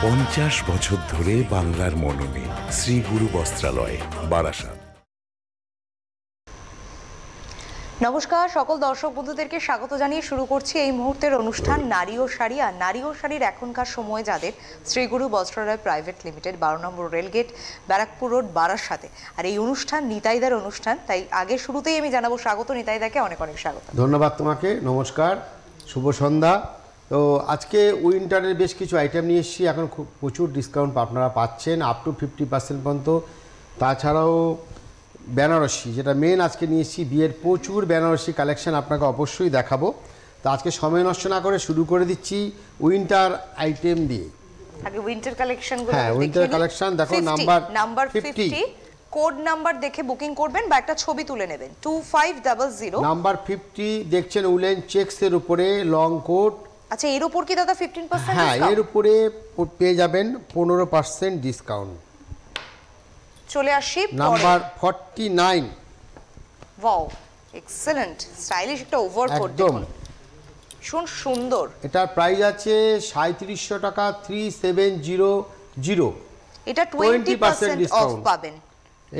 50 বছর ধরে বাংলার মননে শ্রী গুরু বস্ত্রালয়, বারাসাত। নমস্কার, সকল দর্শক বন্ধুদেরকে স্বাগত জানিয়ে শুরু করছি এই মুহূর্তের অনুষ্ঠান নারী ও শাড়ি। আর নারী ও শাড়ির এখনকার সময় যাদের শ্রী গুরু বস্ত্রালয় প্রাইভেট লিমিটেড, 12 নম্বর রেলগেট, ব্যারাকপুর রোড, বারাসাতে। আর এই অনুষ্ঠান নিতাইদার অনুষ্ঠান, তাই আগে শুরুতেই আমি জানাবো স্বাগত নিতাইদাকে, অনেক অনেক স্বাগত। ধন্যবাদ তোমাকে, নমস্কার, শুভ সন্ধ্যা। তো আজকে উইন্টারের বেশ কিছু আইটেম নিয়ে এসেছি। এখন খুব প্রচুর ডিসকাউন্ট আপনারা পাচ্ছেন, আপ টু 50% পর্যন্ত। তাছাড়াও বেনারসি, যেটা মেন আজকে নিয়ে এসেছি, বিয়ের প্রচুর বেনারসি কালেকশন আপনাকে অবশ্যই দেখাবো। তো আজকে সময় নষ্ট না করে শুরু করে দিচ্ছি উইন্টার আইটেম দিয়ে। আগে উইন্টার কালেকশনগুলো, হ্যাঁ, উইন্টার কালেকশন দেখো। নাম্বার 50, কোড নাম্বার দেখে বুকিং করবেন বা একটা ছবি তুলে নেবেন। 2500 নাম্বার 50 দেখছেন, উলেন চেকসের উপরে লং কোট। আচ্ছা, এর উপর কি দাদা 15%? হ্যাঁ, এর উপরে পেয়ে যাবেন 15% ডিসকাউন্ট। চলে আসি নাম্বার 49। ওয়াও, এক্সেলেন্ট স্টাইলিশ একটা ওভারকোট দেখুন, ভীষণ সুন্দর। এটার প্রাইস আছে 3700 টাকা, 3700। এটা 20% অফ পাবেন।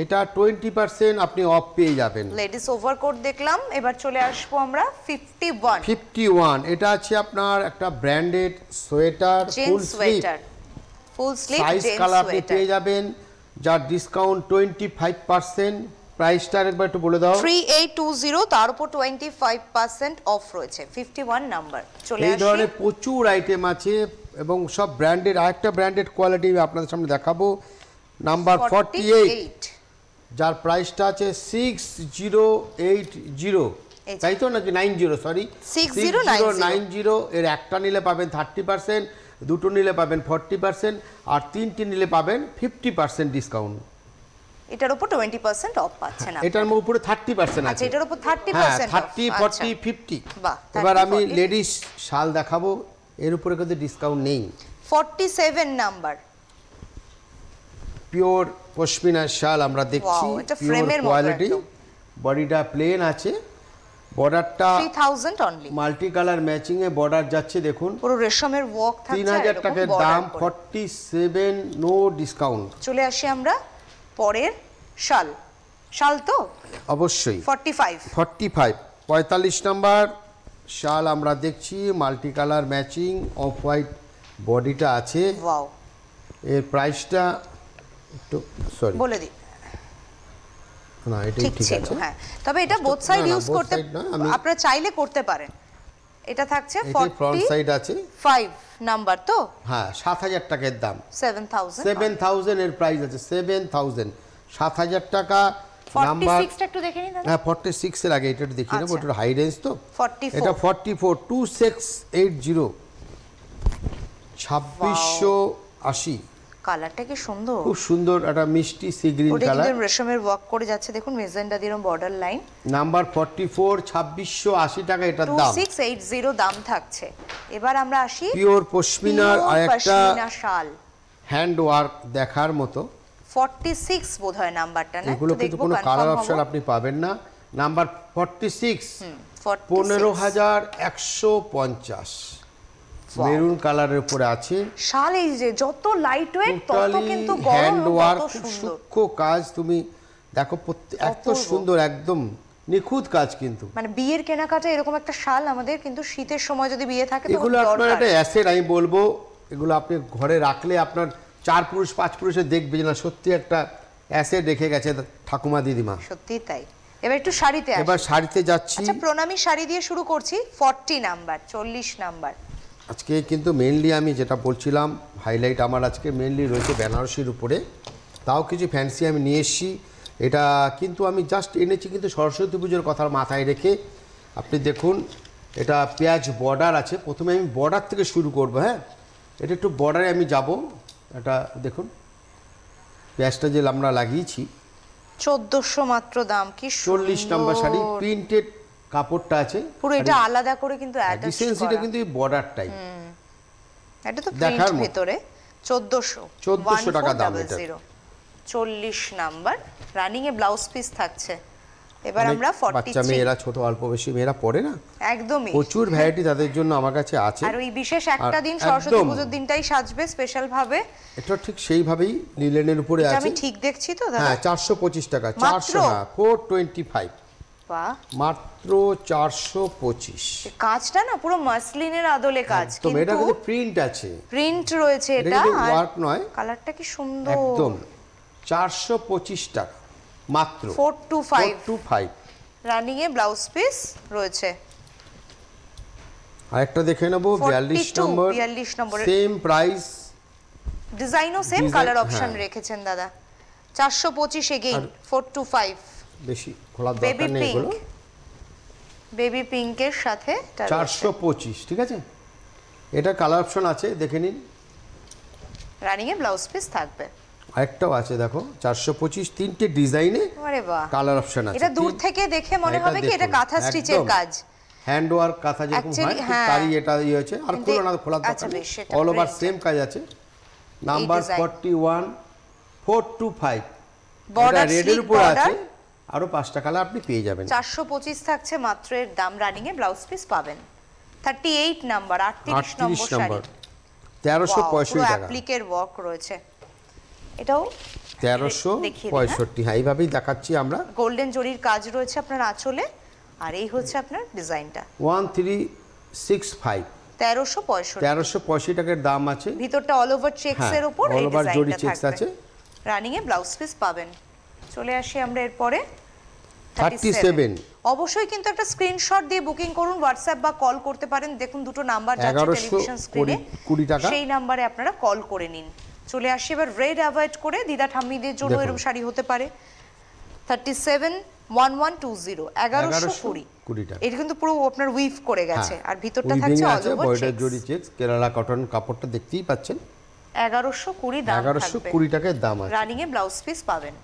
এটা 20% আপনি অফ পেয়ে যাবেন। লেডিস ওভারকোট দেখলাম, এবার চলে আসবো আমরা 51। এটা আছে আপনার একটা branded sweater, full sleeve, size colour আপনি পেয়ে যাবেন, যার ডিসকাউন্ট 25%। প্রাইসটা একবার একটু বলে দাও। 3820, তার উপর 25% অফ রয়েছে। 51 নাম্বার। চলে আসি, এই ধরনের প্রচুর আইটেম আছে এবং সব ব্র্যান্ডেড। আরেকটা ব্র্যান্ডেড কোয়ালিটি আপনাদের সামনে দেখাবো, নাম্বার 48, যার প্রাইসটা আছে 6080। তাই তো নাকি 90? সরি, 6090। এর একটা নিলে পাবেন 30%, দুটো নিলে পাবেন 40%, আর তিনটি নিলে পাবেন 50% ডিসকাউন্ট। এটার উপর 20% অফ পাচ্ছে না। এটার উপরে 30% আছে। আচ্ছা, এটার উপর 30%। 30, 40, 50। এবার আমি লেডিস শাল দেখাবো, এর উপরে কিন্তু ডিসকাউন্ট নেই। 47 নাম্বার, পিওর পশমিনা শাল আমরা দেখছি, পিওর কোয়ালিটি। বডিটা প্লেন আছে, বর্ডারটা 3000 অনলি, মাল্টি কালার ম্যাচিং এ বর্ডার যাচ্ছে দেখুন, পুরো রেশমের ওয়ার্ক থাকছে। 3000 টাকার দাম, 47, নো ডিসকাউন্ট। চলে আসি আমরা পরের শাল। শাল তো অবশ্যই 45 নাম্বার শাল আমরা দেখছি, multi colour matching, off white বডিটা আছে। ওয়াও, এর প্রাইসটা একটু সরি বলে দিই। না, এটাই ঠিক আছে। হ্যাঁ, তবে এটা বোথ সাইড ইউজ করতে আপনারা চাইলে করতে পারেন। এটা থাকছে ফ্রন্ট সাইড আছে 5 নাম্বার তো। হ্যাঁ, 7000 টাকার দাম। 7000 এর প্রাইস আছে। 7000, 7000 টাকা। নাম্বার 46টা একটু দেখে নিন দাদা। হ্যাঁ, 46 এর আগে এটা দেখি না, ওটা হাই রেঞ্জ তো। 44, এটা 44, 2680, 2680। কালারটা কি সুন্দর, খুব সুন্দর, একটা মিষ্টি সি গ্রিন কালার। ওটা রেশমের ওয়ার্ক করে যাচ্ছে দেখুন, মেজেন্ডা দিয়ে বর্ডার লাইন। নাম্বার 44, 2680 টাকা এটার দাম। 2680 দাম থাকছে। এবার আমরা আসি পিওর পশমিনার আরেকটা শাল, হ্যান্ড ওয়ার্ক দেখার মতো। 46 বোধহয় নাম্বারটা, না? এগুলো কিন্তু কোনো কালার অপশন আপনি পাবেন না। নাম্বার 46, 15150, মেরুন কালারের উপরে আছে। শাল এই যে যত লাইট ওয়েট তত কিন্তু গরম, হ্যান্ড ওয়ার্ক, তত সুন্দর সূক্ষ্ম কাজ। তুমি দেখো এত সুন্দর, একদম নিখুঁত কাজ। কিন্তু মানে বিয়ের কেনাকাটা এরকম একটা শাল আমাদের কিন্তু শীতের সময় যদি বিয়ে থাকে তো এগুলো আপনার একটা অ্যাসেট, আমি বলবো। এগুলো আপনি ঘরে রাখলে আপনার 4 পুরুষ 5 পুরুষে দেখবে যে না, সত্যি একটা অ্যাসেট রেখে গেছে ঠাকুমা দিদিমা। সত্যি তাই। এবার একটু শাড়িতে আসি। এবার শাড়িতে যাচ্ছি। আচ্ছা, প্রণামী শাড়ি দিয়ে শুরু করছি। 40 নাম্বার, 40 নাম্বার। আজকে কিন্তু মেনলি আমি যেটা বলছিলাম, হাইলাইট আমার আজকে মেনলি রয়েছে বেনারসির উপরে। তাও কিছু ফ্যান্সি আমি নিয়ে এসেছি। এটা কিন্তু আমি জাস্ট এনেছি কিন্তু সরস্বতী পুজোর কথা মাথায় রেখে। আপনি দেখুন, এটা পেঁয়াজ বর্ডার আছে। প্রথমে আমি বর্ডার থেকে শুরু করব। হ্যাঁ, এটা একটু বর্ডারে আমি যাব। এটা দেখুন, পেঁয়াজটা যে আমরা লাগিয়েছি, 1400 মাত্র দাম। কি 40 নম্বর শাড়ি, প্রিন্টেড কাপড়টা আছে পুরো। এটা আলাদা করে কিন্তু অ্যাটাচ করা। ডিসেন্সিটা কিন্তু এই বর্ডারটাই। এটা তো প্রিন্ট ভিতরে। 1400 টাকা দাম এটা। 40 নাম্বার, রানিং এ ব্লাউজ পিস থাকছে। এবার অনেক আমরা বাচ্চা 43 মেয়েরা, ছোট অল্প বেশি মেয়েরা পরে না, একদমই। প্রচুর ভ্যারাইটি তাদের জন্য আমার কাছে আছে। আর ওই বিশেষ একটা আর দিন সরস্বতী একদম পুজোর দিনটাই সাজবে স্পেশাল ভাবে। এটা ঠিক সেইভাবেই লিলেনের উপরে এটা আছে। আমি ঠিক দেখছি তো দাদা? হ্যাঁ 425 টাকা, মাত্র? 400 না 425, বাহ, মাত্র 425। কাজটা না পুরো মাসলিনের আদলে কাজ, তো এটা কিন্তু কিন্তু প্রিন্ট আছে, প্রিন্ট রয়েছে এটা এটা, কিন্তু আর ওয়ার্ক নয়, কালারটা কি সুন্দর। একদম 425 টাকা মাত্র, 425 রানিং এ ব্লাউজ পিস রয়েছে। আরেকটা দেখে নেব 42 নম্বর, 42 নম্বরের সেম প্রাইস, ডিজাইনও সেম, Design, কালার অপশন হ্যাঁ। রেখেছেন দাদা। 425 এগেইন, 425। বেশি খোলার বেবি দরকার নেই পিঙ্ক, এগুলো। বেবি পিঙ্কের সাথে 425, ঠিক আছে। এটা কালার অপশন আছে, দেখে নিন। রানিং এ ব্লাউজ পিস থাকবে। আরেকটাও আছে দেখো 425, তিনটে ডিজাইনে আরে বাহ, কালার অপশন আছে। এটা দূর থেকে দেখে মনে হবে কি এটা কাঁথা স্টিচের কাজ। হ্যান্ড ওয়ার্ক কাঁথা যেরকম হয় Actually, ঠিক হ্যাঁ। তারই এটা ইয়ে হচ্ছে। আর কিন্তু খুলো না, খোলার আচ্ছা, দরকার নেই, বেশ, সেটা অল ওভার print। সেম কাজ আছে। Number design। 41, 425, Border, রেডের sleek উপর border। আছে, আরো 5টা কালার আপনি পেয়ে যাবেন। 425 থাকছে মাত্র এর দাম। রানিং এ ব্লাউজ পিস পাবেন। 38 নাম্বার, 38 নম্বর 38 শাড়ি। নম্বর, 1365 টাকা, অ্যাপ্লিকের ওয়ার্ক রয়েছে। এটাও দেখিয়ে দিন, 1365। হ্যাঁ এইভাবেই দেখাচ্ছি আমরা। গোল্ডেন জরির কাজ রয়েছে আপনার আঁচলে, আর এই হচ্ছে আপনার ডিজাইনটা। 1365, 1365 টাকার দাম আছে। ভিতরটা অল ওভার চেকস এর উপর এই all over জরি ডিজাইনটা চেকস থাকবে। আছে। রানিং এ ব্লাউজ পিস পাবেন। চলে আসি আমরা এরপরে 37। অবশ্যই কিন্তু একটা স্ক্রিনশট দিয়ে বুকিং করুন, হোয়াটসঅ্যাপ বা কল করতে পারেন। দেখুন দুটো নাম্বার যাচ্ছে 1120 টেলিভিশন স্ক্রিনে, 20 টাকা। সেই নাম্বারে আপনারা কল করে নিন। চলে আসি এবার রেড অ্যাভয়েড করে, দিদা ঠাম্মিদের জন্য দেখুন। এরকম শাড়ি হতে পারে। 371120, 1120 টাকা। এটা কিন্তু পুরো আপনার উইভ করে গেছে, হ্যাঁ, আর ভিতরটা weaving থাকছে অল আছে, ওভার বর্ডার চেকস। জরি চেকস, কেরালা কটন কাপড়টা দেখতেই পাচ্ছেন। 1120 দাম থাকবে। 1120 টাকার দাম আছে। রানিং এ ব্লাউজ পিস পাবেন।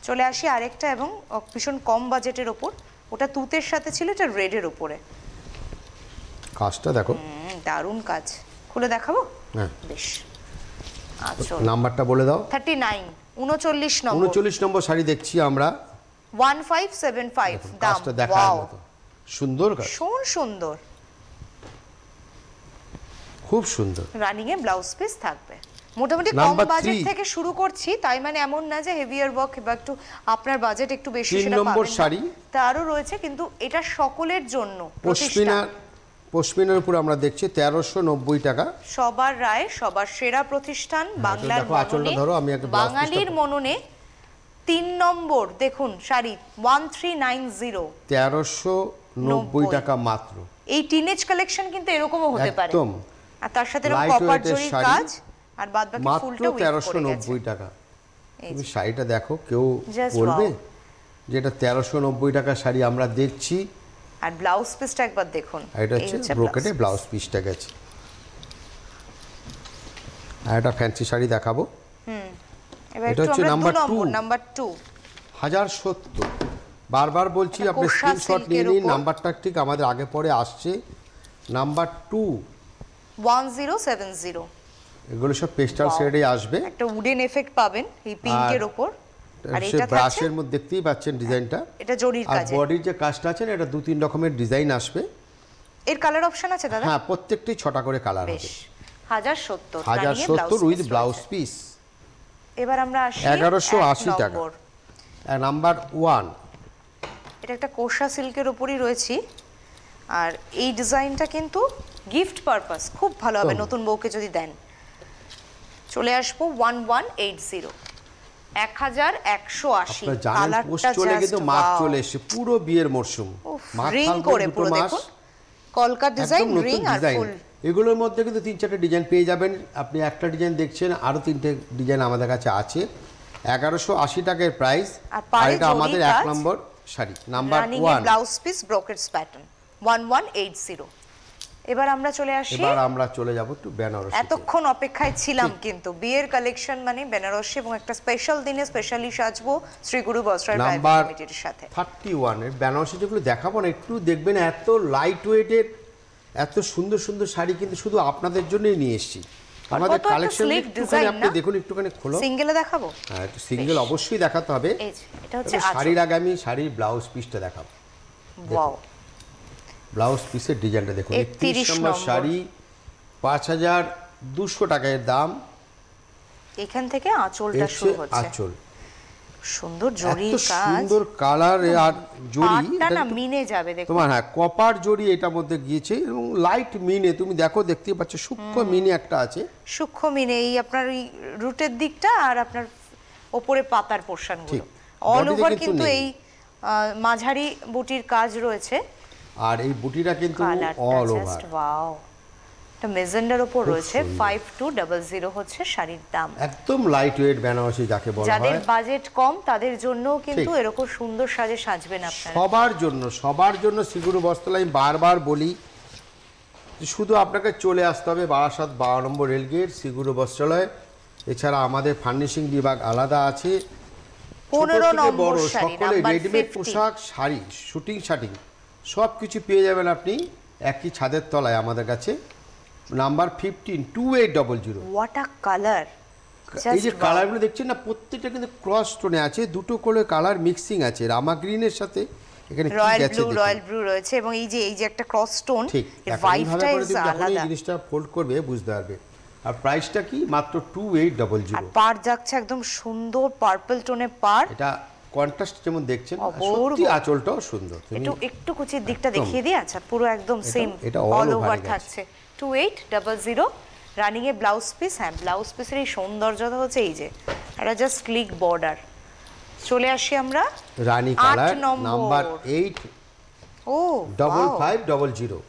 চলে আসি আরেকটা, এবং ভীষণ কম বাজেটের ওপর, ওটা তুতের সাথে ছিল, এটা রেডের উপরে। কাজটা দেখো, দারুণ কাজ, খুলে দেখাবো? হ্যাঁ। বেশ, আচ্ছা। নাম্বারটা বলে দাও। 39, 39 নম্বর, 39 নম্বর শাড়ি দেখছি আমরা। 1575 দাম। কাজটা দেখার ওয়াও, মতো সুন্দর কাজ, ভীষণ সুন্দর। খুব সুন্দর। রানিং এ ব্লাউজ পিস থাকবে। মোটামুটি কম Number বাজেট 3 থেকে শুরু করছি, তাই মানে এমন না যে হেভিয়ার ওয়ার্ক বা একটু আপনার বাজেট একটু বেশি 3 সেটা নম্বর পাবেন না। শাড়ি। তারও রয়েছে, কিন্তু এটা সকলের জন্য পশমিনার উপর আমরা দেখছি 1390 টাকা। সবার রায়, সবার সেরা প্রতিষ্ঠান, বাংলার দেখো, আঁচলটা মননে, ধরো, আমি একটা ব্লাউজ পিসটা- বাঙালির মননে। 3 নম্বর দেখুন শাড়ি 1390, 1390 টাকা মাত্র। এই টিনেজ কালেকশন কিন্তু এরকমও হতে পারে। একদম। আর তার সাথে এরকম Light কপার weight এর জরির শাড়ি, কাজ, আর বাদ বাকি মাত্র ফুলটা উইভ করে গেছে। 1390 টাকা। এই তুমি যে। শাড়িটা দেখো, কেউ Just বলবে wow। যে এটা 1390 টাকা শাড়ি আমরা দেখছি। আর ব্লাউজ পিসটা একবার দেখুন, আর এটা এই হচ্ছে হচ্ছে ব্রোকেটে blouse ব্লাউজ পিসটা গেছে। আর একটা ফ্যান্সি শাড়ি দেখাবো। piece। এবার এটা একটু হচ্ছে আমরা number 2 নম্বর, 2। নাম্বার 2, 1070। বারবার বলছি এটা আপনি কোষা স্ক্রিনশট নিয়ে সিল্কের নিন, উপর। নাম্বারটা ঠিক আমাদের আগে পরে আসছে। নাম্বার 2, 1070। এগুলো সব পেস্টাল Wow। শেডে আসবে। একটা উডেন এফেক্ট পাবেন এই পিঙ্কের উপর, আর সে এটা থাকছে, ব্রাশের মধ্যে দেখতেই পাচ্ছেন ডিজাইনটা। এটা জরির আর কাজে। বডির যে কাজটা আছে না, এটা 2-3 রকমের ডিজাইন আসবে। এর কালার অপশন আছে দাদা? হ্যাঁ, প্রত্যেকটি 6টা করে কালার বেশ, হবে। 1070 1070 উইথ ব্লাউজ পিস। এবার আমরা আসি 1180 এক টাকা। নম্বর। নাম্বার 1, এটা একটা কোষা সিল্কের উপরই রয়েছি, আর এই ডিজাইনটা কিন্তু গিফট পারপাস খুব ভালো হবে একদম। নতুন বউকে যদি দেন। চলে আসবো 1180, 1180। আপনারা জানেন পোস্ট চলে কিন্তু মাছ চলে এসেছে, পুরো বিয়ের মরশুম। মাছ রিং ফাল্গুন করে দুটো পুরো মাস, দেখুন, কলকা ডিজাইন, একদম নতুন রিং আর ডিজাইন। ফুল। এগুলোর মধ্যে কিন্তু 3-4টে ডিজাইন পেয়ে যাবেন। আপনি একটা ডিজাইন দেখছেন, আরো 3টে ডিজাইন আমাদের কাছে আছে। 1180 টাকার প্রাইস। আর পাড়ে এটা আমাদের জরি 1 কাজ। নম্বর শাড়ি, নাম্বার রানিং এ 1। Blouse piece brocades pattern, 1180। এবার আমরা চলে আসি, এবার আমরা চলে যাব একটু বেনারসি। এতক্ষণ অপেক্ষায় ছিলাম কিন্তু বিয়ের কালেকশন মানে বেনারসি, এবং একটা স্পেশাল দিনে স্পেশালি সাজবো শ্রী গুরু বস্ত্রালয় প্রাইভেট নাম্বার লিমিটেডের সাথে। 31 এর বেনারসি যেগুলো দেখাবো না, একটু দেখবেন এত লাইট ওয়েটের, এত সুন্দর সুন্দর শাড়ি কিন্তু শুধু আপনাদের জন্যই নিয়ে এসেছি। আমাদের কত একটা কালেকশন sleek একটুখানি design আপনি না? দেখুন, একটুখানি খোলো। সিঙ্গেলে দেখাবো? হ্যাঁ, একটু সিঙ্গেল অবশ্যই দেখাতে হবে। এই যে, এটা হচ্ছে এবার শাড়ির আগে আমি শাড়ির ব্লাউজ পিসটা দেখাবো। ওয়াও, ব্লাউজ পিসের ডিজাইনটা দেখুন। 31 নম্বর শাড়ি, 5200 টাকার দাম। এখান থেকে আঁচলটা শুরু হচ্ছে। আঁচল সুন্দর জরি এত কাজ, সুন্দর কালার আর জরি। পাটটা না মিনে যাবে দেখো। তোমার হ্যাঁ কপার জরি এটার মধ্যে গিয়েছে এবং লাইট মিনে, তুমি দেখো দেখতে পাচ্ছ সূক্ষ্ম মিনে একটা আছে। সূক্ষ্ম মিনে এই আপনার এই রুটের দিকটা আর আপনার ওপরে পাতার পোর্শনগুলো অল বডিতে ওভার কিন্তু কিন্তু নেই। এই মাঝারি বুটির কাজ রয়েছে। আর এই বুটিটা কিন্তু কালারটা অল জাস্ট ওভার ওয়াও, এটা মেজেন্ডার উপর রয়েছে। 5200 হচ্ছে শাড়ির দাম। একদম লাইট ওয়েট বেনারসি যাকে বলা যাদের হয়, বাজেট কম তাদের জন্য কিন্তু ঠিক। এরকম সুন্দর সাজে সাজবেন আপনারা। সবার জন্য শ্রীগুরু বস্ত্রালয়। আমি বারবার বলি যে শুধু আপনাকে চলে আসতে হবে 12 নম্বর রেলগেট শ্রীগুরু বস্ত্রালয়। এছাড়া আমাদের ফার্নিশিং বিভাগ আলাদা আছে। 15 নম্বর বড় শাড়ি, সকলে নাম্বার রেডিমেড 50। পোশাক, শাড়ি, শুটিং শাটিং সব কিছু পেয়ে যাবেন আপনি একই ছাদের তলায় আমাদের কাছে। নাম্বার 15 2800। What a colour! এই যে কালারগুলো দেখছেন না, প্রত্যেকটা কিন্তু ক্রস টোনে আছে, দুটো করে কালার মিক্সিং আছে। রামা গ্রিনের সাথে এখানে কি গেছে রয়্যাল ব্লু রয়েছে এবং এই যে একটা ক্রস স্টোন, ঠিক এর এইভাবে হোয়াইটটা করে ইজ তুমি যখন এই আলাদা। জিনিসটা ফোল্ড করবে বুঝতে পারবে। আর প্রাইসটা কি মাত্র 2800। আর পার যাচ্ছে একদম সুন্দর পার্পল টোনে পার। এটা কন্ট্রাস্ট যেমন দেখছেন, অপূর্ব। সত্যি আঁচলটাও সুন্দর। তুমি একটু কুচির দিকটা একদম। দেখিয়ে দিই। আচ্ছা, পুরো একদম সেম এটা all অল over ওভার গেছে। থাকছে। 2800 রানিং এ ব্লাউজ পিস। হ্যাঁ, ব্লাউজ পিসের এই সৌন্দর্যতা হচ্ছে এই যে এটা জাস্ট ক্লিক বর্ডার। চলে আসি আমরা রানী 8 কালার, নম্বর। নাম্বার 8 ও 5500।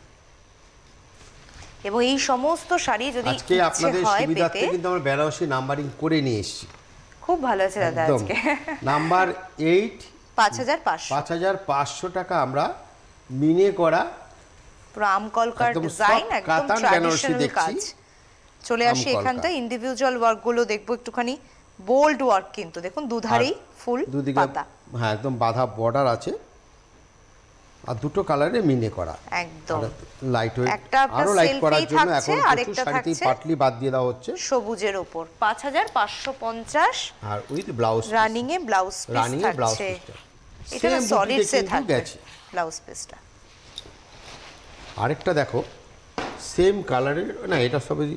এবং এই সমস্ত শাড়ি যদি আজকে ইচ্ছে আপনাদের হয় সুবিধার্থে পেতে, কিন্তু আমরা বেনারসি নাম্বারিং করে নিয়ে এসেছি। খুব ভালো আছে দাদা একদম আজকে। নাম্বার 8 5500 5500 টাকা আমরা মিনে করা পুরো আমকলকার একদম ডিজাইন, soft একদম কাতান বেনারসি ট্র্যাডিশনাল দেখছি। কাজ। চলে আসি আমকলকা। এখানটায় ইন্ডিভিজুয়াল ওয়ার্কগুলো দেখবো একটুখানি। বোল্ড ওয়ার্ক কিন্তু দেখুন, দুধারেই ফুল দুদিকে পাতা, হ্যাঁ একদম বাঁধা বর্ডার আছে আর দুটো কালারে মিনে করা। একদম লাইট ওয়েট, একটা আরো লাইট selfie করার জন্য থাকছে, এখন আরেকটা প্রচুর শাড়িতেই থাকছে পাটলি বাদ দিয়ে দেওয়া হচ্ছে। সবুজের উপর 5550 আর উইথ ব্লাউজ রানিং এ ব্লাউজ পিস রানিং এ ব্লাউজ থাকছে। পিসটা এটা সেম সলিড বুটিতে সে কিন্তু থাকবে গেছে। ব্লাউজ পিসটা। আরেকটা দেখো সেম কালারের, না এটা সবই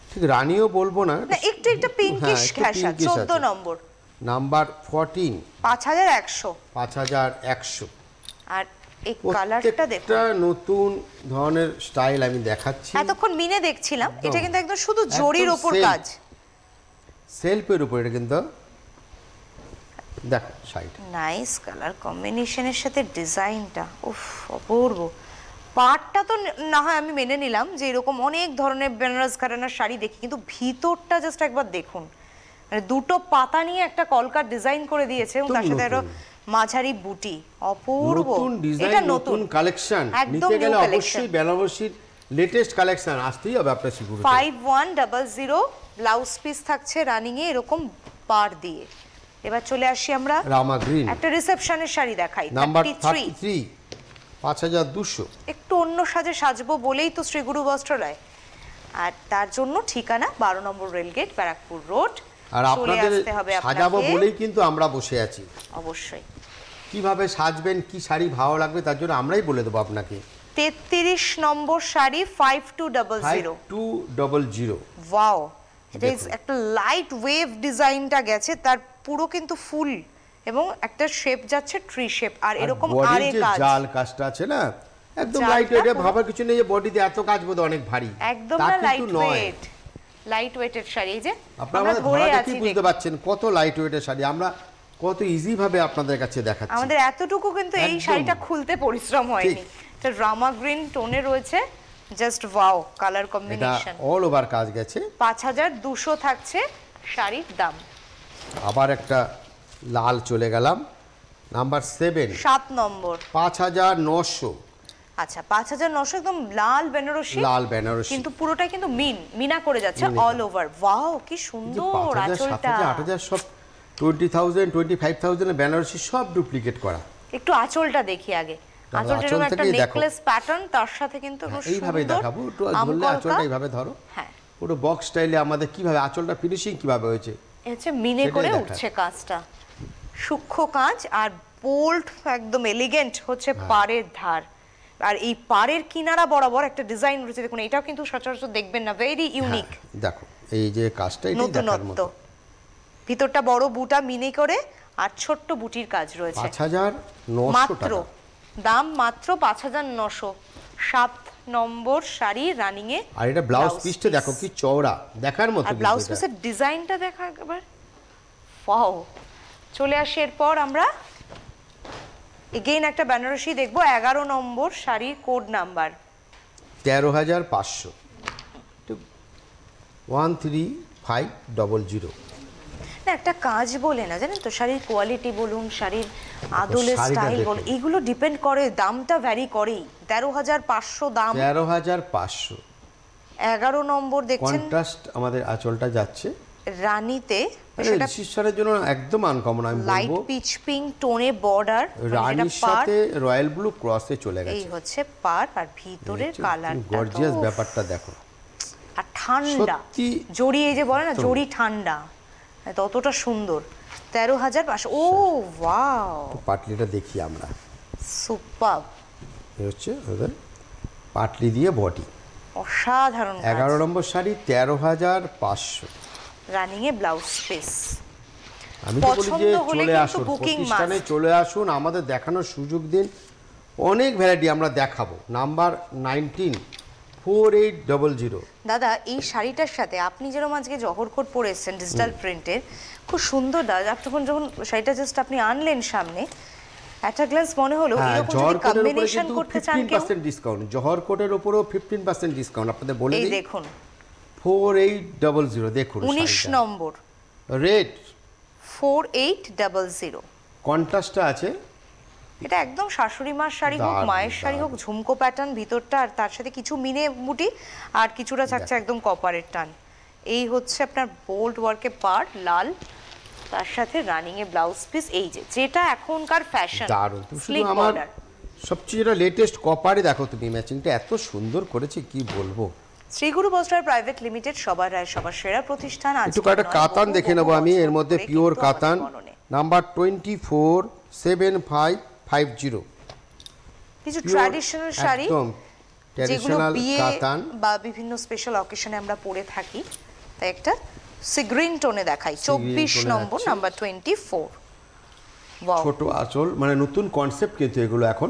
ঠিক রানিও বলবো না, না, একটু পিঙ্কিশ ঘেঁষা। 14 নম্বর নাম্বার 14 5100। 5100। আর এই কালারটা দেখুন, প্রত্যেকটা নতুন ধরনের স্টাইল আমি দেখাচ্ছি। এতক্ষণ মিনে দেখছিলাম, একদম। এটা কিন্তু একদম শুধু জরির একদম ওপর self। কাজ। সেলফের উপর এটা কিন্তু দেখো শাড়িটা নাইস কালার কম্বিনেশনের সাথে ডিজাইনটা, উফ অপূর্ব। পাটটা তো না হয় আমি মেনে নিলাম যে এরকম অনেক ধরনের বেনারস ঘরানার শাড়ি দেখি, কিন্তু ভিতরটা জাস্ট একবার দেখুন। মানে দুটো পাতা নিয়ে একটা কলকার ডিজাইন করে দিয়েছে এবং তার সাথে আরো মাঝারি বুটি, অপূর্ব। নতুন ডিজাইন, এটা নতুন কালেকশন একদম নিতে new গেলে collection। অবশ্যই বেনারসির লেটেস্ট কালেকশন আসতেই হবে আপনার সিগুরুতে। 5100 ব্লাউজ পিস থাকছে রানিং এ এরকম পার দিয়ে। এবার চলে আসি আমরা রামা গ্রিন, একটা রিসেপশনের শাড়ি দেখাই। নাম্বার 33 33 5200। একটু অন্য সাজে সাজবো বলেই তো শ্রীগুরু বস্ত্রালয়, আর তার জন্য ঠিকানা 12 নম্বর রেলগেট, ব্যারাকপুর রোড। আর চলে আপনাদের আসতে হবে সাজাবো আপনাকে। বলেই কিন্তু আমরা বসে আছি। অবশ্যই কিভাবে সাজবেন, কি শাড়ি ভালো লাগবে তার জন্য আমরাই বলে দেবো আপনাকে। 33 নম্বর শাড়ি 5200। 5200। ওয়াও, এটা দেখুন। একটা লাইট ওয়েভ ডিজাইনটা গেছে, তার পুরো কিন্তু ফুল এবং একটা শেপ যাচ্ছে ট্রি শেপ, আর এরকম বডির আরে যে কাজ জাল কাজটা আছে না, একদম জালটা লাইট ওয়েট। পুরো- ভাবার কিছু নেই যে বডিতে এত কাজ বোধ অনেক ভারী, একদম তা না, কিন্তু লাইট নয়। ওয়েট, লাইট ওয়েটের শাড়ি। এই যে আপনারা আমরা আমাদের ধরে ধরা আছি দেখেই বুঝতে দেখুন। পারছেন কত লাইট ওয়েটের শাড়ি আমরা কত ইজি ভাবে আপনাদের কাছে দেখাচ্ছি। আমাদের এতটুকু কিন্তু এই একদম। শাড়িটা খুলতে পরিশ্রম হয়নি। ঠিক। এটা রামা গ্রিন টোনে রয়েছে, জাস্ট ওয়াও কালার এটা কম্বিনেশন। অল ওভার কাজ গেছে। 5200 থাকছে শাড়ির দাম। আবার একটা লাল চলে গেলাম, নাম্বার 7 7 নম্বর। 5900। আচ্ছা, 5900 একদম লাল বেনারসি, লাল বেনারসি, কিন্তু পুরোটাই কিন্তু মিনা করে যাচ্ছে অল ওভার। ওয়াও কি সুন্দর 5000 আঁচলটা। 7000 8000 সব 20000 25000 বেনারসি সব ডুপ্লিকেট করা। একটু আঁচলটা দেখি আগে। আঁচলটা আঁচল এরকম একটা থেকেই দেখো। নেকলেস প্যাটার্ন, তার সাথে কিন্তু খুব এইভাবে সুন্দর দেখাবো, একটু ধরলে আমকলকা। আঁচলটা এইভাবে ধরো। হ্যাঁ, পুরো বক্স স্টাইলে আমাদের কিভাবে আঁচলটা ফিনিশিং কিভাবে হয়েছে হচ্ছে মিনে সেটাই করে দেখায়। উঠছে কাজটা, সূক্ষ্ম কাজ আর বোল্ড একদম এলিগেন্ট হচ্ছে পাড়ের ধার। আর এই পাড়ের কিনারা বরাবর একটা ডিজাইন রয়েছে, দেখুন এটাও কিন্তু সচরাচর দেখবেন না, ভেরি ইউনিক, দেখো এই যে কাজটা এটাই দেখার নতুনত্ব। মতো। ভিতরটা বড় বুটা মিনে করে আর ছোট্ট বুটির কাজ রয়েছে। 5,900 মাত্র টাকা। দাম মাত্র 5,900। 7 নম্বর শাড়ি রানিং এ। আর এটা ব্লাউজ পিসটা দেখো কি চওড়া, দেখার মতো আর কিন্তু ব্লাউজ এটা। পিসের ডিজাইনটা দেখা একবার, ওয়াও। চলে আসি এরপর আমরা এগেইন একটা বেনারসি দেখবো, 11 নম্বর শাড়ির কোড নাম্বার 13,500, 13500। না একটা কাজ বলে না, জানেন তো, শাড়ির কোয়ালিটি বলুন, শাড়ির আদলের শাড়িটা স্টাইল দেখুন। বলুন, এইগুলো ডিপেন্ড করে, দামটা ভ্যারি করেই। 13,500 দাম। 13,500। 11 নম্বর দেখছেন কন্ট্রাস্ট আমাদের আঁচলটা যাচ্ছে, রানীতে, সেটা সেটা শিশারের জন্য একদম আনকমন আমি লাইট বলবো। পিচ পিঙ্ক টোনে বর্ডার, রানীর সাথে রয়্যাল ব্লু ক্রসে চলে এই গেছে। হচ্ছে পার, আর ভিতরের কালারটা গর্জিয়াস ব্যাপারটা দেখো, আর ঠান্ডা সত্যি জড়ি, এই যে বলে না জড়ি ঠান্ডা, ততটা সুন্দর। 13,500। ও ওয়াও, পাটলিটা দেখি আমরা, সুপার, এই হচ্ছে ওদের পাটলি দিয়ে বডি। অসাধারণ 11 নম্বর শাড়ি 13,500। রানিং এ ব্লাউজ পিস। আমি তো বলি যে পছন্দ হলে চলে কিন্তু আসুন, booking প্রতিষ্ঠানে must। চলে আসুন, আমাদের দেখানোর সুযোগ দিন, অনেক ভ্যারাইটি আমরা দেখাবো। নাম্বার 19, 4800। দাদা এই শাড়িটার সাথে আপনি যেরকম আজকে জহর কোট পরে এসেছেন ডিজিটাল প্রিন্টের, খুব সুন্দর দাদা। তখন যখন শাড়িটা জাস্ট আপনি আনলেন সামনে, একটা গ্লান্স মনে হলো এরকম জহর যদি কোটের উপরে কম্বিনেশন কিন্তু করতে চান কেউ, 15% ডিসকাউন্ট, জহর কোটের উপরেও 15% ডিসকাউন্ট আপনাদের বলে এই দিই। দেখুন 4800 দেখুন, 19 নম্বর রেড 4800। কন্ট্রাস্টটা আছে, এটা একদম শাশুড়ি মার শাড়ি হোক, দারুণ, মায়ের শাড়ি হোক, ঝুমকো প্যাটার্ন ভিতরটা, আর তার সাথে কিছু মিনে মুটি, আর কিছুটা থাকছে একদম কপারের টান। এই হচ্ছে আপনার বোল্ড ওয়ার্কে পার লাল, তার সাথে রানিং এ ব্লাউজ পিস, এই যে যেটা এখনকার ফ্যাশন, দারুণ। তুমি শুধু স্লিক আমার বর্ডার। সবচেয়ে যেটা লেটেস্ট কপারে দেখো তুমি, ম্যাচিংটা এত সুন্দর করেছে কি বলবো। শ্রীগুরু বস্ত্রালয় প্রাইভেট লিমিটেড, সবার রায় সবার সেরা প্রতিষ্ঠান। একটু কয়েকটা কাতান দেখে নেবো আমি, এর মধ্যে পিওর কাতান, নাম্বার 247550। কিছু ট্র্যাডিশনাল শাড়ি একদম যেগুলো ট্র্যাডিশনাল বিয়ে কাতান, বা বিভিন্ন স্পেশাল অকেশনে আমরা পরে থাকি, তাই একটা সি গ্রিন টোনে দেখাই। 24 টোনে নম্বর, যাচ্ছে। নাম্বার 24। ওয়াও, ছোট আঁচল, মানে নতুন কনসেপ্ট কিন্তু এগুলো এখন।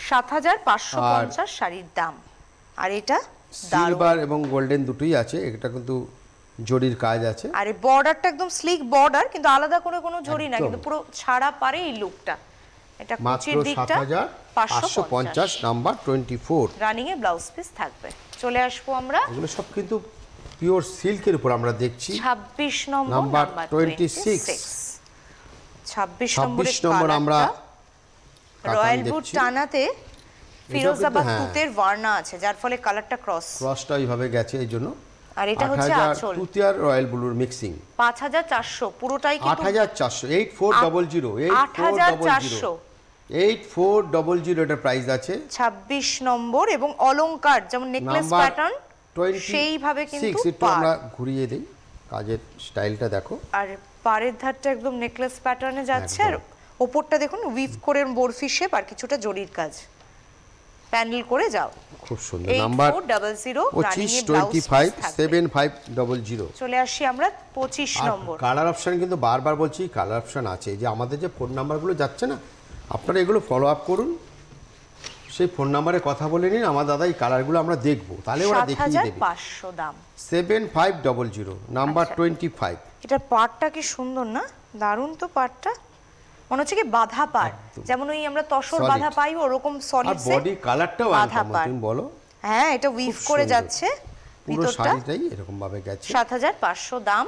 7,550 শাড়ির দাম। আর এটা দারুণ, সিলভার এবং গোল্ডেন দুটোই আছে, এটা কিন্তু জরির কাজ আছে। আর এই বর্ডারটা একদম স্লিক বর্ডার, কিন্তু আলাদা করে কোনো জরি না, একদম। কিন্তু পুরো ছাড়া পারে এই লুকটা। এটা মাত্র কুচির দিকটা 7,550, নাম্বার 24। রানিং এ ব্লাউজ পিস থাকবে। চলে আসবো আমরা এগুলো সব কিন্তু পিওর সিল্কের উপর আমরা দেখছি। 26 নম্বর, নাম্বার নাম্বার 26। 26 26 নম্বর আমরা কাতান রয়্যাল বুট দেখছি। টানাতে ফিরোজাবাদ হ্যাঁ। তুতের ভার্না আছে, যার ফলে কালারটা ক্রস। ক্রসটা এইভাবে গেছে, এই জন্য। আর এটা হচ্ছে 8,000 আঁচল। তুতিয়ার রয়্যাল ব্লুর মিক্সিং। 5,400 পুরোটাই কিন্তু 8,400, 8400, 8,400 8400 এটার প্রাইস আছে। 26 নম্বর, এবং অলংকার যেমন নেকলেস নাম্বার প্যাটার্ন 26, সেইভাবে কিন্তু একটু আমরা ঘুরিয়ে দিই, কাজের স্টাইলটা দেখো। আর পাড়ের ধারটা একদম নেকলেস প্যাটার্নে যাচ্ছে, আর একদম। ওপরটা দেখুন উইভ করে বরফি শেপ, আর কিছুটা জরির কাজ প্যানেল করে যাও। খুব সুন্দর। নাম্বার 8400 রানিং এ 25 ব্লাউজ 25 পিস থাকবে। 7500। চলে আসি আমরা 25 নম্বর। কালার অপশন কিন্তু বারবার বলছি, কালার অপশন আছে, এই যে আমাদের যে ফোন নাম্বারগুলো যাচ্ছে না, আপনারা এগুলো ফলো আপ করুন, সেই ফোন নাম্বারে কথা বলে নিন, আমার দাদা এই কালারগুলো আমরা দেখবো, তাহলে ওরা দেখিয়ে দেবে। 7,500 দাম। 7500, নাম্বার 25। এটার পাড়টা কি সুন্দর না, দারুণ তো পাড়টা, মনে হচ্ছে কি বাঁধা পাড়, যেমন ওই আমরা তসর Solid। বাঁধা পাই ওরকম আর সলিড বডি কালারটাও বাঁধা আনকমন, পাড়। তুমি বলো। হ্যাঁ, এটা উইভ করে সুন্দর। যাচ্ছে পুরো ভিতরটা। শাড়িটাই এরকম ভাবে গেছে। 7,500 দাম।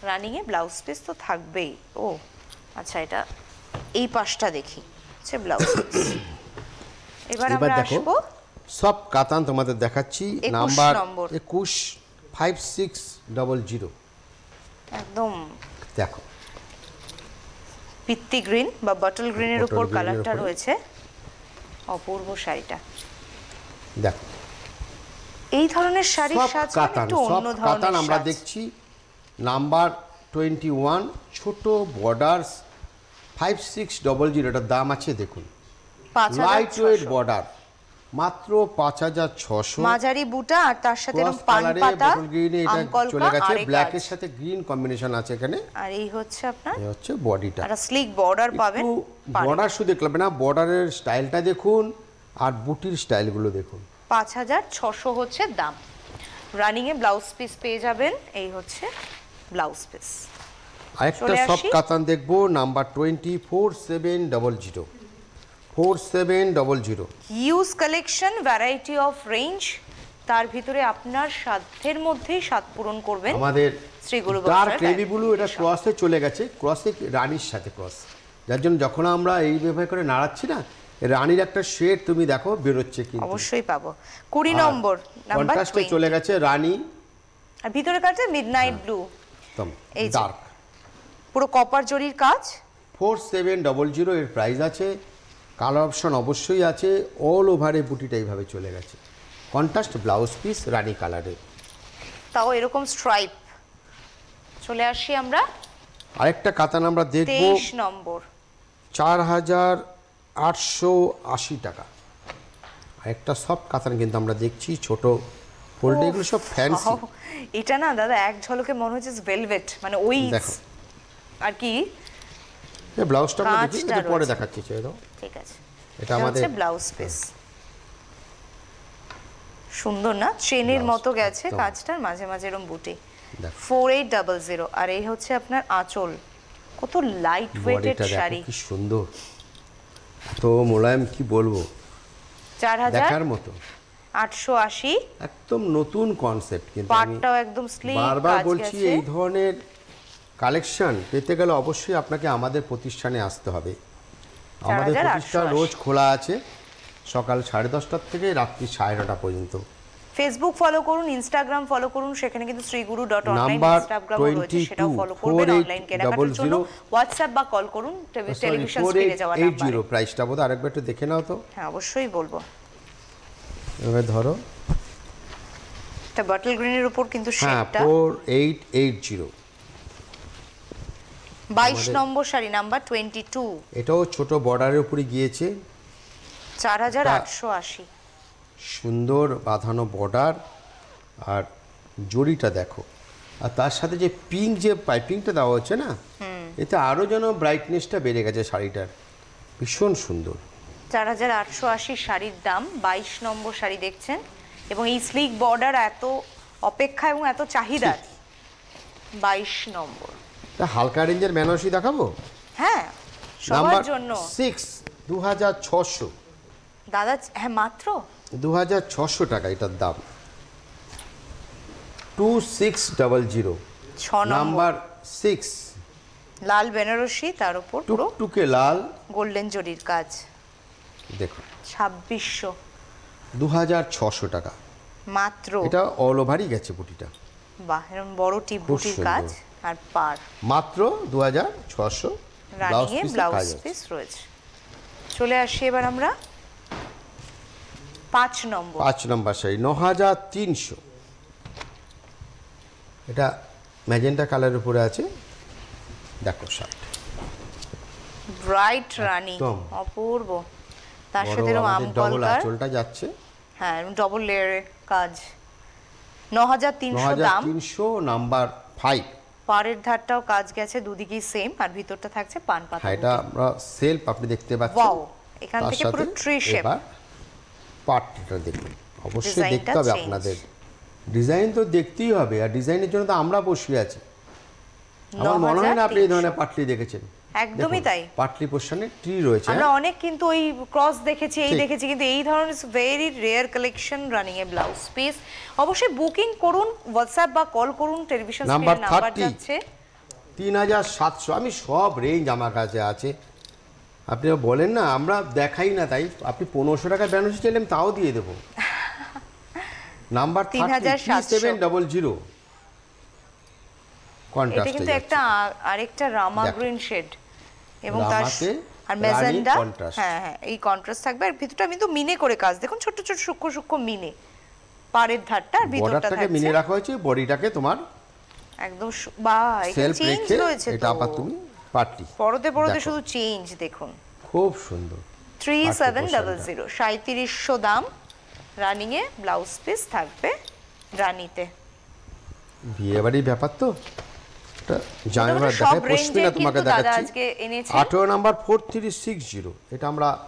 রানিং এ ব্লাউজ পিস তো থাকবেই। ও আচ্ছা, এটা এই পাশটা দেখি, হচ্ছে ব্লাউজ পিস। এবার আমরা দেখো আসবো সব কাতান তোমাদের দেখাচ্ছি। 21 নাম্বার নম্বর। 21 5600। একদম দেখো পিত্তি গ্রিন বা বটল গ্রিনের Bottle উপর green এর কালারটা উপরে। রয়েছে, অপূর্ব শাড়িটা। দেখো এই ধরনের শাড়ি সব সাজ কাতান, একটু সব অন্য কাতান ধরনের আমরা সাজ। দেখছি। নাম্বার 21, ছোট বর্ডার্স 5600, এটার দাম আছে দেখুন। 5600 লাইট ওয়েট বর্ডার, মাত্র 5600। মাঝারি বুটা আর তার সাথে ক্রস এরকম পান কালারে পাতা বটল গ্রিনে এটা আমকলকা চলে গেছে, আর এই ব্ল্যাকের কাজ। সাথে গ্রিন কম্বিনেশন আছে এখানে। আর এই হচ্ছে আপনার এই হচ্ছে বডিটা। একটা স্লিক বর্ডার পাবেন। বর্ডার শুধু দেখলাম না, বর্ডারের স্টাইলটা দেখুন আর বুটির স্টাইলগুলো দেখুন। 5600 হচ্ছে দাম। রানিং এ ব্লাউজ পিস পেয়ে যাবেন, এই হচ্ছে ব্লাউজ পিস। আরেকটা চলে সব আসি। কাতান দেখবো, number 20, 4700, 4700। Huge collection, variety of range, তার ভিতরে আপনার সাধ্যের মধ্যেই স্বাদ পূরণ করবেন। আমাদের শ্রী গুরু ডার্ক বস্ত্রালয় নেভি ব্লু, এটা ক্রসে চলে গেছে, ক্রসে রানীর সাথে ক্রস, যার জন্য যখন আমরা এই ব্যবহার করে নাড়াচ্ছি না, রানীর একটা শেড তুমি দেখো বেরোচ্ছে কিন্তু। অবশ্যই পাবো। 20 নম্বর, নাম্বার কন্ট্রাস্টে 20। চলে গেছে রানী, আর ভিতরে কাছে মিডনাইট ব্লু, একদম এই যে। ডার্ক। পুরো কপার জরির কাজ। 4700 এর প্রাইস আছে। কালার অপশন অবশ্যই আছে। অল ওভারে বুটিটা এইভাবে চলে গেছে, কন্ট্রাস্ট ব্লাউজ পিস রানী কালারের, তাও এরকম স্ট্রাইপ। চলে আসি আমরা আরেকটা কাতান আমরা দেখবো, 23 নম্বর, 4880 টাকা। আরেকটা সব কাতান কিন্তু আমরা দেখছি, ছোট ফোল্ডে, এগুলো সব ফ্যান্সি। Wow, এটা না দাদা এক ঝলকে মনে হচ্ছে ভেলভেট, মানে ওই দেখো। আর কি। এই ব্লাউজটা আমরা দেখি, কাজটা একটু পরে রয়েছে। দেখাচ্ছি, চাই দাও। ঠিক আছে, এটা আমাদের হচ্ছে ব্লাউজ পিস। সুন্দর না, চেনের ব্লাউজ, মতো গেছে একদম। কাজটার, মাঝে মাঝে এরকম বুটি। দেখো 4800। আর এই হচ্ছে আপনার আঁচল, কত লাইট ওয়েটেড বডিটা শাড়ি। দেখো কি সুন্দর, তো মোলায়েম, কি বলবো, দেখার মতো। 4880। একদম নতুন কনসেপ্ট, কিন্তু আমি পাটটাও একদম স্লিক বারবার কাজ বলছি, গেছে। এই ধরনের কালেকশন পেতে গেলে অবশ্যই আপনাকে আমাদের প্রতিষ্ঠানে আসতে হবে। আমাদের 4880 প্রতিষ্ঠান রোজ খোলা আছে, সকাল 10:30 থেকে রাত্রি 9:30 পর্যন্ত। ফেসবুক ফলো করুন, ইনস্টাগ্রাম ফলো করুন, সেখানে কিন্তু শ্রীগুরু.online নাম্বার ইনস্টাগ্রাম রয়েছে, সেটাও ফলো করবেন। অনলাইন কেনাকাটার জন্য হোয়াটসঅ্যাপ বা কল করুন, টেলিভিশন স্ক্রিনে যাওয়া নাম্বারে। 4880 প্রাইসটা বোধ, আরেকবার একটু দেখে নাও তো। হ্যাঁ অবশ্যই বলবো। এবার ধরো, এটা বটল গ্রিনের উপর কিন্তু হ্যাঁ, শেডটা। 4880। 22 নম্বর শাড়ি, নাম্বার 22, এটাও ছোট বর্ডারের উপরে গিয়েছে, 4880। সুন্দর বাঁধানো বর্ডার, আর জরিটা দেখো, আর তার সাথে যে পিঙ্ক যে পাইপিংটা দেওয়া হচ্ছে না, এতে আরও যেন ব্রাইটনেসটা বেড়ে গেছে শাড়িটার, ভীষণ সুন্দর। 4880 শাড়ির দাম। 22 নম্বর শাড়ি দেখছেন, এবং এই স্লিক বর্ডার এত অপেক্ষা এবং এত চাহিদার। 22 নম্বর, তা হালকা রেঞ্জের বেনারসি দেখাবো। হ্যাঁ সবার নাম্বার জন্য 6, 2600, দাদা। হ্যাঁ মাত্র 2600 টাকা এটার দাম। 2600, 6 নম্বর, নাম্বার 6, লাল বেনারসি, তার উপর পুরো টুকটুকে লাল, গোল্ডেন জরির কাজ। দেখো 2600 2600 টাকা। মাত্র। এটা অল ওভারই গেছে বুটিটা, বাহ, এরকম বড় টিপ বুটির সুন্দর। কাজ আর পার। মাত্র 2600। ব্লাউজ রানিংয়ে পিসের ব্লাউজ কাজ আছে। পিস রয়েছে। চলে আসি এবার আমরা 5 নম্বর, 5 নম্বর শাড়ি, 9300। এটা ম্যাজেন্টা কালারের উপরে আছে, দেখো শার্ট ব্রাইট রানী, একদম। অপূর্ব। তার বড়, সাথে এরকম আমাদের ডবল আমকলকার, আঁচলটা যাচ্ছে। হ্যাঁ ডবল লেয়ারের কাজ। 9300 দাম। 9300, নাম্বার 5। পাড়ের ধারটাও কাজ গেছে, দুদিকেই সেম, আর ভিতরটা থাকছে পান পাতা। হ্যাঁ, এটা আমরা সেলফ আপনি দেখতে পাচ্ছেন। ওয়াও, এখান তার থেকে পুরো সাথে ট্রি শেপ। এবার পাটটা দেখুন, অবশ্যই ডিজাইনটা দেখতে হবে change। আপনাদের। ডিজাইন তো দেখতেই হবে, আর ডিজাইনের জন্য তো আমরা বসে আছি। আমার মনে হয় না আপনি এই ধরনের পাটলি দেখেছেন। একদমই দেখুন, তাই। পাটলি পোর্শনে ট্রি রয়েছে। আমরা অনেক কিন্তু ওই ক্রস দেখেছি, এই ঠিক। দেখেছি, কিন্তু এই ধরনের ভেরি রেয়ার কালেকশন রানিং এ ব্লাউজ পিস। অবশ্যই বুকিং করুন, হোয়াটসঅ্যাপ বা কল করুন, টেলিভিশন নাম্বার স্ক্রিনে নাম্বার 30, যাচ্ছে। 3700। আমি সব রেঞ্জ আমার কাছে আছে, আপনি বলেন না আমরা দেখাই না, তাই আপনি 1500 টাকা বেনারসি চাইলেন তাও দিয়ে দেবো। নাম্বার 3700। এটা কন্ট্রাস্টে কিন্তু একটা আরেকটা রামা দেখো। গ্রিন শেড, এবং তার রামাতে আর রানী মেজেন্ডা। contrast। হ্যাঁ হ্যাঁ, এই কন্ট্রাস্ট থাকবে, আর ভিতরটা কিন্তু মিনে করে কাজ, দেখুন ছোট ছোট সূক্ষ্ম সূক্ষ্ম মিনে। পাড়ের ধারটা আর ভিতরটা বর্ডারটাকে থাকছে মিনে রাখা হয়েছে, বডিটাকে তোমার একদম বা সেলফ চেঞ্জ রেখে রয়েছে এটা তো আবার তুমি পাটলি পরতে পরতে দেখো। শুধু চেঞ্জ দেখুন। খুব সুন্দর 3700 3700 দাম। রানিং এ ব্লাউজ পিস থাকবে রানীতে। বিয়ে বাড়ির ব্যাপার তো এটা জামাইবার সব দেখায়। পশমিনা রেঞ্জের তোমাকে কিন্তু দাদা দেখাচ্ছি আজকে এনেছে। 18 নাম্বার 4360, এটা আমরা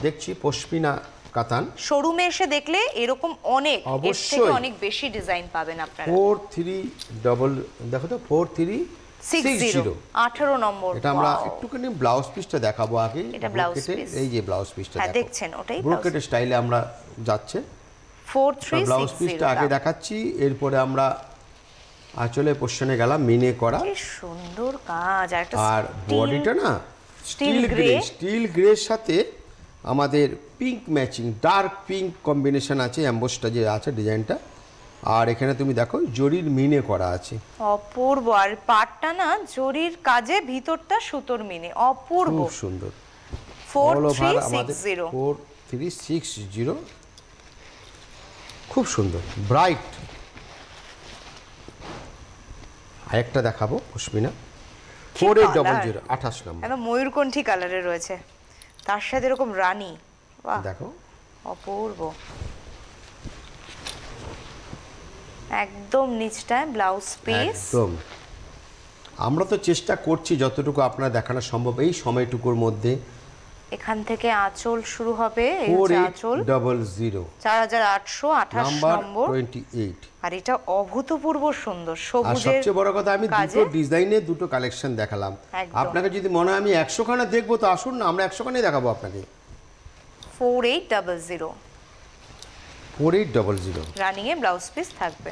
দেখছি পশমিনা কাতান। শোরুমে এসে দেখলে এরকম অনেক এর থেকে অবশ্যই। অনেক বেশি ডিজাইন পাবেন আপনারা। 43 দেখো তো 4360 18 নম্বর। এটা আমরা Wow! একটুখানি ব্লাউজ পিসটা দেখাবো আগে। এটা ব্লাউজ ব্রোকেটে, পিস। এই যে ব্লাউজ পিসটা হ্যাঁ দেখো দেখছেন ওটাই ব্রোকেটের স্টাইলে আমরা যাচ্ছে। ব্লাউজ পিসটা আগে 4360 দেখাচ্ছি, এরপরে আমরা আঁচলে পোর্শনে গেলাম মিনে করা। কি সুন্দর কাজ আর একটা আর বডিটা না স্টিল গ্রে, স্টিল গ্রের সাথে আমাদের pink matching, dark pink combination আছে, অ্যাম্বোসটা যে আছে ডিজাইনটা। আর এখানে তুমি দেখো জরির মিনে করা আছে, অপূর্ব। আর পাটটা না জরির কাজে, ভিতরটা সুতোর মিনে, অপূর্ব। খুব সুন্দর। অল ওভার আমাদের 4360 4360 খুব সুন্দর ব্রাইট। আরেকটা দেখাবো পশমিনা 4800 28 নম্বর। একদম ময়ূরকণ্ঠী কালারে রয়েছে, তার সাথে এরকম রানী। বাহ, দেখো অপূর্ব। একদম নিচটায় ব্লাউজ পিস। একদম আমরা তো চেষ্টা করছি যতটুকু আপনার দেখানো সম্ভব এই সময়টুকুর মধ্যে। এখান থেকে আঁচল শুরু হবে, এই হচ্ছে আঁচল 4800 4828 নাম্বার নম্বর। 28। আর এটা অভূতপূর্ব সুন্দর আর সবুজের সবচেয়ে বড় কথা আমি কাজে। দুটো ডিজাইনে দুটো কালেকশন দেখালাম। একদম। আপনাকে যদি মনে হয় আমি 100 খানা দেখবো তো আসুন না, আমরা 100 খানাই দেখাবো আপনাকে। 4800 4800 রানিং এ ব্লাউজ পিস থাকবে,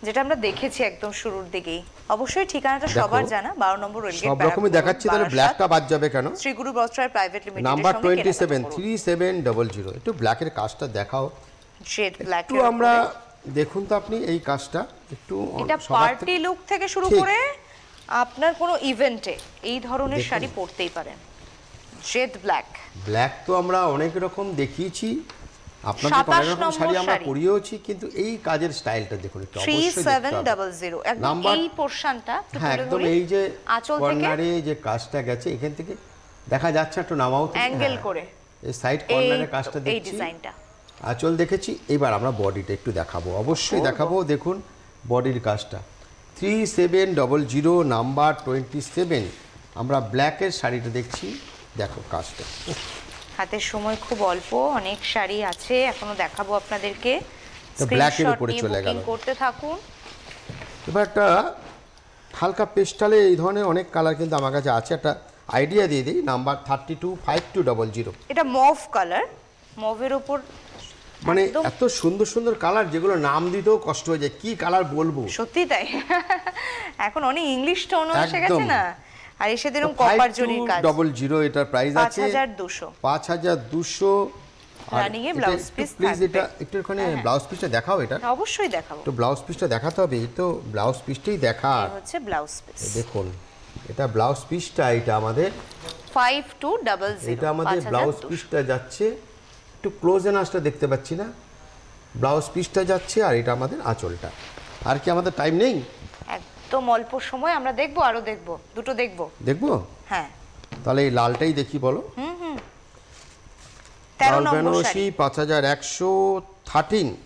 যেটা আমরা দেখেছি একদম শুরুর দিকেই। অবশ্যই ঠিকানাটা দেখো, সবার জানা, 12 নম্বর রেলগেট, সব রকমই দেখাচ্ছি, তাহলে ব্ল্যাকটা বাদ যাবে কেন? শ্রী গুরু বস্ত্রালয় প্রাইভেট লিমিটেড নাম্বার 27 3700। একটু ব্ল্যাকের কাজটা দেখাও জেড ব্ল্যাক। একটু আমরা দেখুন তো আপনি এই কাজটা একটু এটা সবার পার্টি থেকে- লুক থেকে শুরু ঠিক। করে আপনার কোনো ইভেন্টে এই ধরনের দেখুন। শাড়ি পরতেই পারেন। Jet black. ব্ল্যাক তো আমরা অনেক রকম দেখিয়েছি, আপনাদের অনেক 27 রকম নম্বর শাড়ি আমরা শাড়ি। পরিয়েওছি, কিন্তু এই কাজের স্টাইলটা দেখুন একটু অবশ্যই দেখতে হবে। 3700 একদম নাম্বার- এই পোরশনটা হ্যাঁ একদম এই যে আঁচল থেকে কর্নারে যে কাজটা গেছে এখান থেকে দেখা যাচ্ছে, একটু নামাও তো। অ্যাঙ্গেল হ্যাঁ, করে এই সাইড কর্নারে এই কাজটা তো, এই দেখছি, ডিজাইনটা। আঁচল দেখেছি। এবার আমরা বডিটা একটু দেখাবো, অবশ্যই দেখাবো। দেখুন বডির কাজটা 3700 নাম্বার 27। আমরা ব্ল্যাকের শাড়িটা দেখছি, দেখো কাজটা। হাতের সময় খুব অল্প, অনেক শাড়ি আছে এখনো দেখাবো আপনাদেরকে। তো black এর স্ক্রিনশট উপরে নিয়ে চলে বুকিং গেল। করতে থাকুন। এবার একটা হালকা পেস্টালে এই ধরনের অনেক কালার কিন্তু আমার কাছে আছে, একটা আইডিয়া দিয়ে দিই। নাম্বার 325200। এটা মভ কালার, মভের উপর মানে একদম এত সুন্দর সুন্দর কালার যেগুলো নাম দিতেও কষ্ট হয়ে যায়, কি কালার বলবো। সত্যি তাই। এখন অনেক ইংলিশ টোন এসে গেছে একদম। না, আর এসে দিলাম কপার জরির কাজ। 5200 এটার প্রাইস আছে 5200। 5200। Running A blouse piece please থাকবে। এটা একটুখানি ব্লাউজ পিসটা দেখাও। এটা অবশ্যই দেখাবো। তো ব্লাউজ পিসটা দেখাতে হবে, এই তো ব্লাউজ পিসটাই দেখার। এই হচ্ছে ব্লাউজ পিস। দেখুন এটা ব্লাউজ পিসটা, এটা আমাদের 5200। এটা আমাদের ব্লাউজ পিসটা যাচ্ছে, একটু ক্লোজ এন আসটা দেখতে পাচ্ছি না, ব্লাউজ পিসটা যাচ্ছে। আর এটা আমাদের আঁচলটা। আর কি আমাদের টাইম নেই? একদম অল্প সময় আমরা দেখবো, আরো দেখবো, দুটো দেখবো। দেখবো? হ্যাঁ। তাহলে এই লালটাই দেখি বলো। 13 লাল নম্বর বেনারসি শাড়ি। 5113।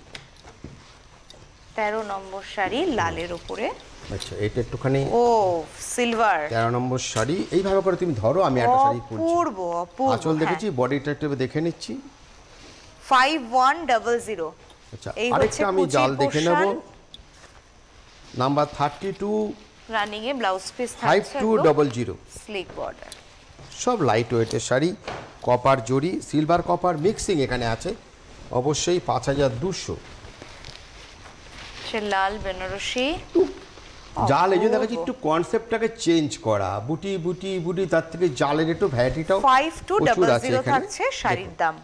13 নম্বর শাড়ি লালের উপরে। আচ্ছা এটা একটুখানি ও সিলভার। 13 নম্বর শাড়ি। এইভাবে করে তুমি ধরো, আমি একটা শাড়ি খুলছি। অপূর্ব অপূর্ব। আঁচল দেখেছি, বডিটা একটু দেখে নিচ্ছি। 5100। আচ্ছা এই হচ্ছে আরেকটা আমি কুচি জাল দেখে নেব। পোর্শন। নাম্বার 32 রানিং এ ব্লাউজ পিস থাকছে 5200। Slick border. সব লাইট ওয়েটের শাড়ি, কপার জরি, সিলভার কপার মিক্সিং এখানে আছে। অবশ্যই 5200। সে লাল বেনারসি। জাল এই জন্য দেখাচ্ছি, একটু কনসেপ্টটাকে চেঞ্জ করা, বুটি বুটি বুটি, তার থেকে জালের একটু ভ্যারাইটিটাও প্রচুর আছে 5200 এখানে। থাকছে শাড়ির দাম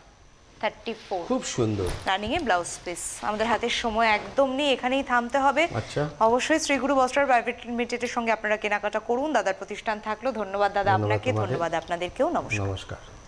34। খুব সুন্দর। রানিং এ ব্লাউজ পিস। আমাদের হাতের সময় একদম নেই, এখানেই থামতে হবে। আচ্ছা। অবশ্যই শ্রী গুরু বস্ত্রালয় প্রাইভেট লিমিটেডের সঙ্গে আপনারা কেনাকাটা করুন। দাদার প্রতিষ্ঠান থাকলো। ধন্যবাদ দাদা ধন্যবাদ আপনাকে, তোমাদের। ধন্যবাদ আপনাদেরকেও। নমস্কার। নমস্কার।